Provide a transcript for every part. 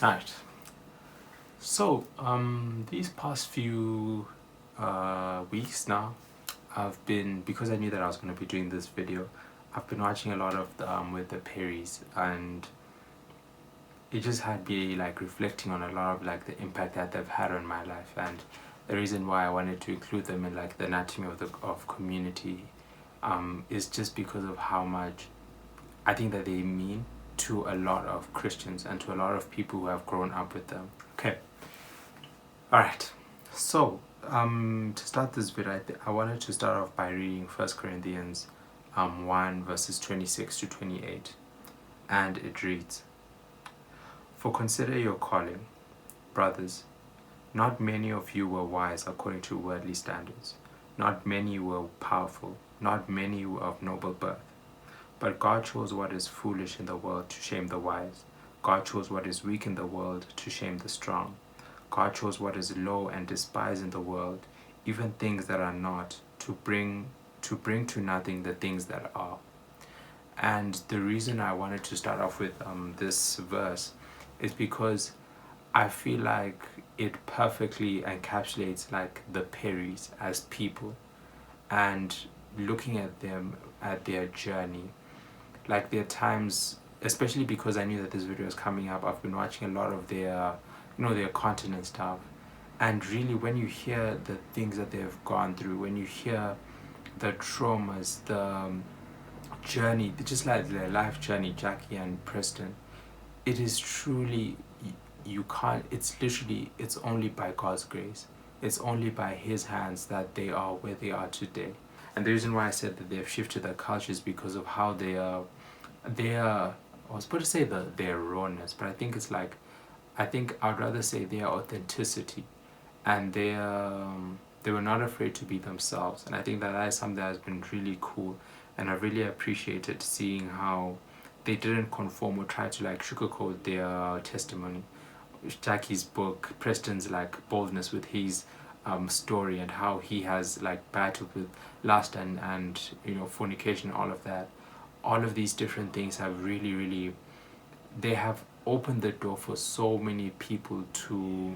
Alright, so these past few weeks now, because I knew that I was going to be doing this video, I've been watching a lot of with the Perrys, and it just had me like reflecting on a lot of like the impact that they've had on my life, and the reason why I wanted to include them in like the anatomy of community is just because of how much I think that they mean to a lot of Christians and to a lot of people who have grown up with them. Okay, all right. So to start this video, I wanted to start off by reading 1 Corinthians 1 verses 26 to 28, and it reads, "For consider your calling, brothers. Not many of you were wise according to worldly standards. Not many were powerful. Not many were of noble birth. But God chose what is foolish in the world to shame the wise. God chose what is weak in the world to shame the strong. God chose what is low and despised in the world, even things that are not, to bring to nothing the things that are." And the reason I wanted to start off with this verse is because I feel like it perfectly encapsulates like the Perrys as people, and looking at them at their journey, like their times, especially because I knew that this video was coming up. I've been watching a lot of their their content and stuff, and really when you hear the things that they've gone through, when you hear the traumas, the journey, just like their life journey, Jackie and Preston, it is truly, you can't, it's literally, it's only by God's grace, it's only by his hands that they are where they are today. And the reason why I said that they've shifted their culture is because of how I was supposed to say their rawness, but I think it's like, I think I'd rather say their authenticity, and they were not afraid to be themselves. And I think that that is something that has been really cool, and I really appreciated seeing how they didn't conform or try to like sugarcoat their testimony. Jackie's book, Preston's like boldness with his story, and how he has like battled with lust and fornication, all of that. All of these different things have really, they have opened the door for so many people to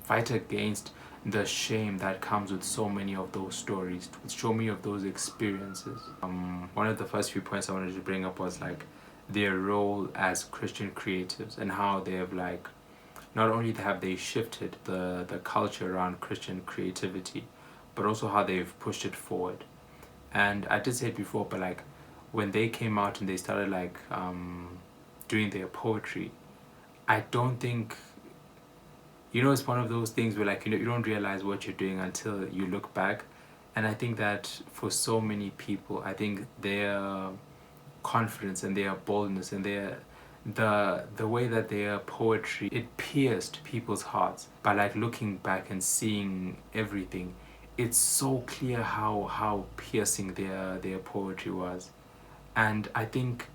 fight against the shame that comes with so many of those stories, with so many of those experiences. One of the first few points I wanted to bring up was like their role as Christian creatives, and how they have like, not only have they shifted the culture around Christian creativity, but also how they've pushed it forward. And I did say it before, but like when they came out and they started like doing their poetry, I don't think, it's one of those things where like you don't realize what you're doing until you look back. And I think that for so many people, I think their confidence and their boldness and their the way that their poetry, it pierced people's hearts. By like looking back and seeing everything, it's so clear how piercing their poetry was. And I think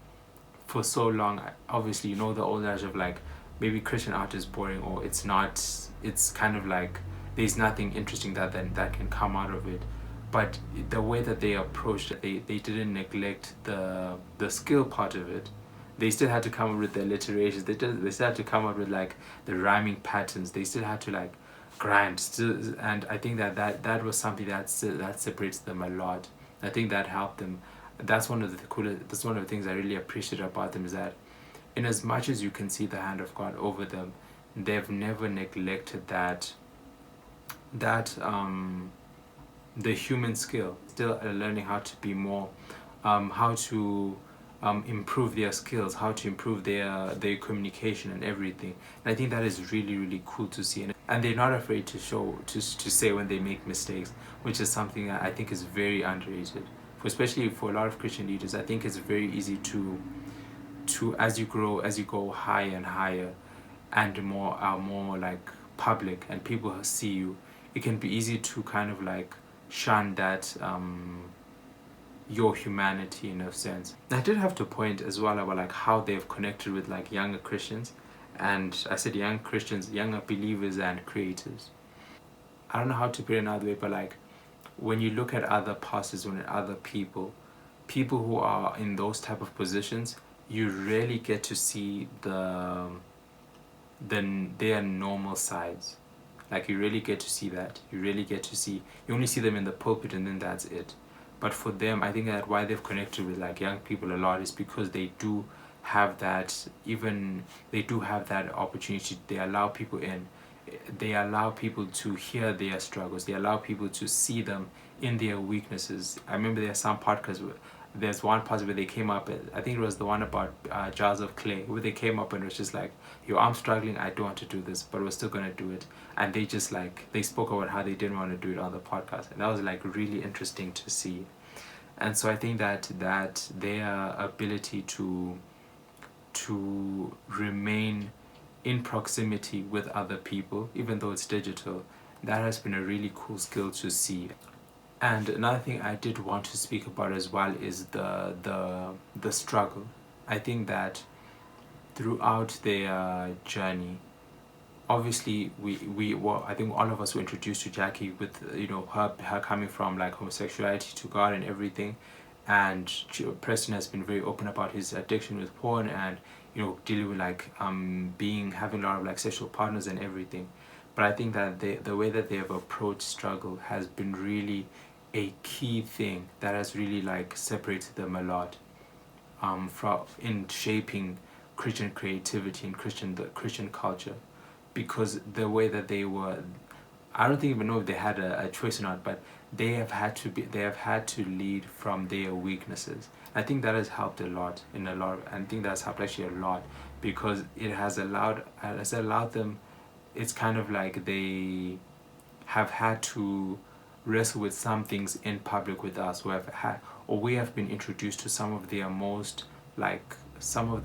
for so long, obviously, the old adage of like, maybe Christian art is boring, or it's not, it's kind of like there's nothing interesting that can come out of it. But the way that they approached it, they didn't neglect the skill part of it. They still had to come up with the alliterations. They still had to come up with like the rhyming patterns. They still had to like grind still. And I think that was something that separates them a lot. I think that helped them. That's one of the coolest, that's one of the things I really appreciate about them, is that in as much as you can see the hand of God over them, they've never neglected that the human skill. Still learning how to be more, how to improve their skills, how to improve their communication and everything. And I think that is really cool to see. And they're not afraid to show, to say when they make mistakes, which is something that I think is very underrated. Especially for a lot of Christian leaders, I think it's very easy to as you grow, as you go higher and higher, and more like public, and people see you, it can be easy to kind of like shun that your humanity in a sense. I did have to point as well about like how they've connected with like younger Christians, and I said young Christians, younger believers and creators. I don't know how to put it another way, but like when you look at other pastors, when other people who are in those type of positions, you rarely get to see their normal sides. Like you really get to see that. You really get to see. You only see them in the pulpit, and then that's it. But for them, I think that why they've connected with like young people a lot is because they do have that. Even they do have that opportunity. They allow people in. They allow people to hear their struggles. They allow people to see them in their weaknesses. I remember there are some podcasts where there's one part where they came up, I think it was the one about jars of clay, where they came up and it was just like, yo, I'm struggling, I don't want to do this, but we're still going to do it. And they just like, they spoke about how they didn't want to do it on the podcast. And that was like really interesting to see. And so I think that their ability to remain in proximity with other people, even though it's digital, that has been a really cool skill to see. And another thing I did want to speak about as well is the struggle. I think that throughout their journey, obviously I think all of us were introduced to Jackie with her coming from like homosexuality to God and everything, and Preston has been very open about his addiction with porn and dealing with like having a lot of like sexual partners and everything. But I think that the way that they have approached struggle has been really a key thing that has really like separated them a lot from in shaping Christian creativity and the Christian culture, because the way that they were, I don't even know if they had a choice or not, but they have had to lead from their weaknesses. I think that has helped a lot I think that's helped actually a lot, because it has allowed them. It's kind of like they have had to wrestle with some things in public with us, we have been introduced to some of their most like some of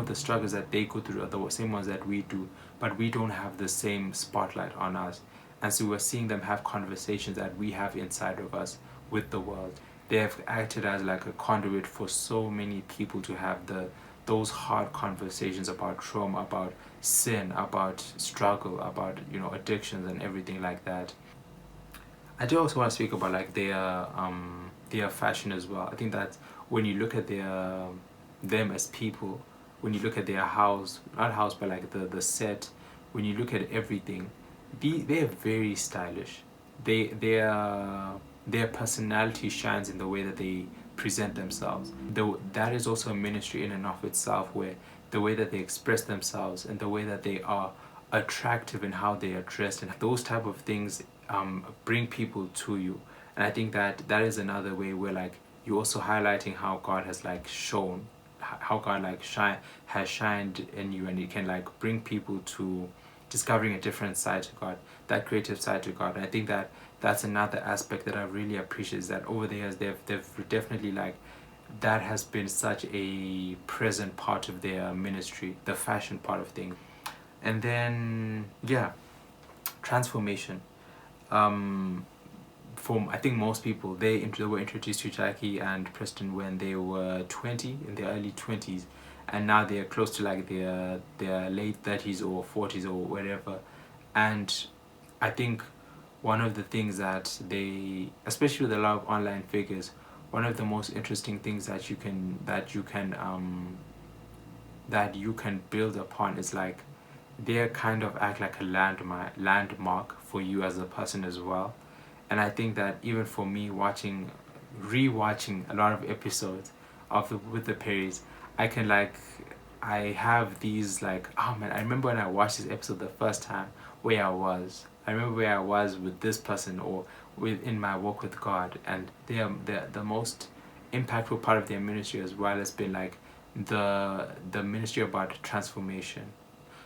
the struggles that they go through are the same ones that we do, but we don't have the same spotlight on us. And so we're seeing them have conversations that we have inside of us with the world. They have acted as like a conduit for so many people to have those hard conversations about trauma, about sin, about struggle, about addictions and everything like that. I do also want to speak about like their fashion as well. I think that when you look at them as people, when you look at their house, not house, but like the set, when you look at everything, they're very stylish. Their personality shines in the way that they present themselves. Though that is also a ministry in and of itself, where the way that they express themselves and the way that they are attractive in how they are dressed, and those type of things bring people to you. And I think that is another way where like you're also highlighting how God has like shown, how God like has shined in you, and it can like bring people to discovering a different side to God, that creative side to God. And I think that that's another aspect that I really appreciate, is that over the years they've definitely like, that has been such a present part of their ministry, the fashion part of things. And then transformation. For I think most people, they were introduced to Jackie and Preston when they were 20, in their early 20s, and now they're close to like their late 30s or 40s or whatever. And I think one of the things that they, especially with a lot of online figures, one of the most interesting things that you can build upon is like, they kind of act like a landmark for you as a person as well. And I think that even for me, rewatching a lot of episodes with the Perrys, I have these like, oh man, I remember when I watched this episode the first time, where I was. I remember where I was with this person, or within my walk with God, and the most impactful part of their ministry as well has been like the ministry about transformation,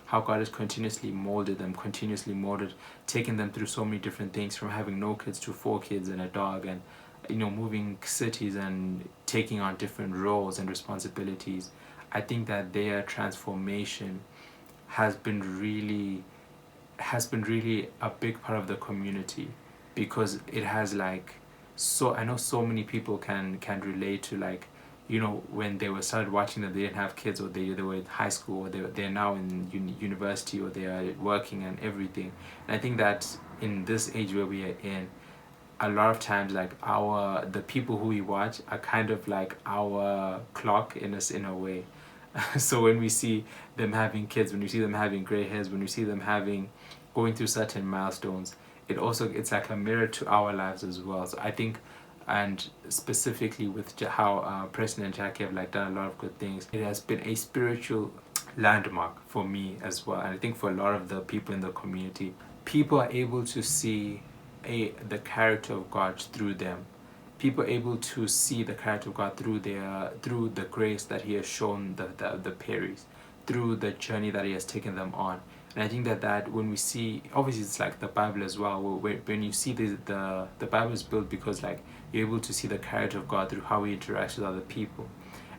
how God has continuously molded, taking them through so many different things, from having no kids to 4 kids and a dog, and moving cities and taking on different roles and responsibilities. I think that their transformation has been really a big part of the community, because it has like, so I know so many people can relate to like, when they were started watching them, they didn't have kids, or they were in high school, or they're now in university, or they are working and everything. And I think that in this age where we are in, a lot of times like the people who we watch are kind of like our clock in a way. So when we see them having kids, when we see them having gray hairs, when we see them having going through certain milestones, it's like a mirror to our lives as well. So I think, and specifically with how Preston and Jackie have like done a lot of good things, it has been a spiritual landmark for me as well, and I think for a lot of the people in the community. People are able to see the character of God through them. People are able to see the character of God through the grace that He has shown the Perrys, through the journey that He has taken them on. And I think that when we see, obviously it's like the Bible as well, when you see the Bible is built because like you're able to see the character of God through how He interacts with other people.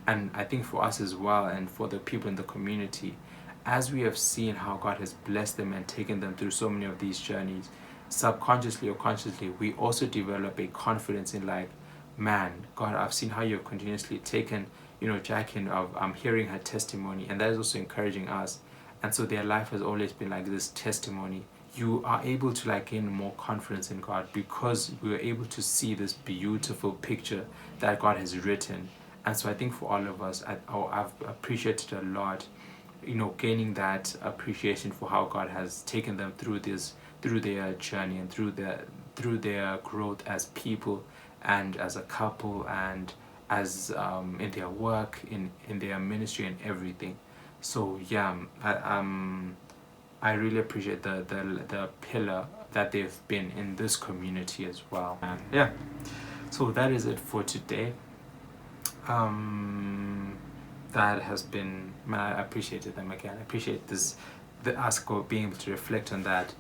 And I think for us as well, and for the people in the community, as we have seen how God has blessed them and taken them through so many of these journeys, subconsciously or consciously, we also develop a confidence in like, man, God, I've seen how you've continuously taken, Jackie, and I'm hearing her testimony, and that is also encouraging us. And so their life has always been like this testimony. You are able to like gain more confidence in God because we were able to see this beautiful picture that God has written. And so I think for all of us, I've appreciated a lot, gaining that appreciation for how God has taken them through their journey, and through their growth as people and as a couple, and as in their work, in their ministry and everything. So yeah, I really appreciate the pillar that they've been in this community as well. And yeah, so that is it for today. That has been, man, I appreciated them again. I appreciate us being able to reflect on that.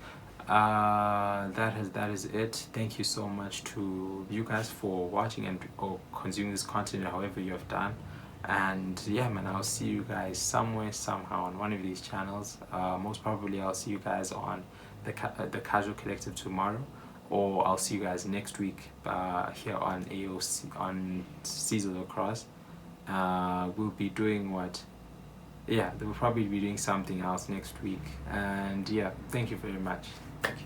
That is it. Thank you so much to you guys for watching and or consuming this content however you have done. And yeah, man, I'll see you guys somewhere, somehow on one of these channels. Most probably I'll see you guys on the Casual Collective tomorrow, or I'll see you guys next week here on AOC, on Caesar Lacrosse. We'll be doing what? Yeah, we'll probably be doing something else next week. And yeah, thank you very much. Thank you.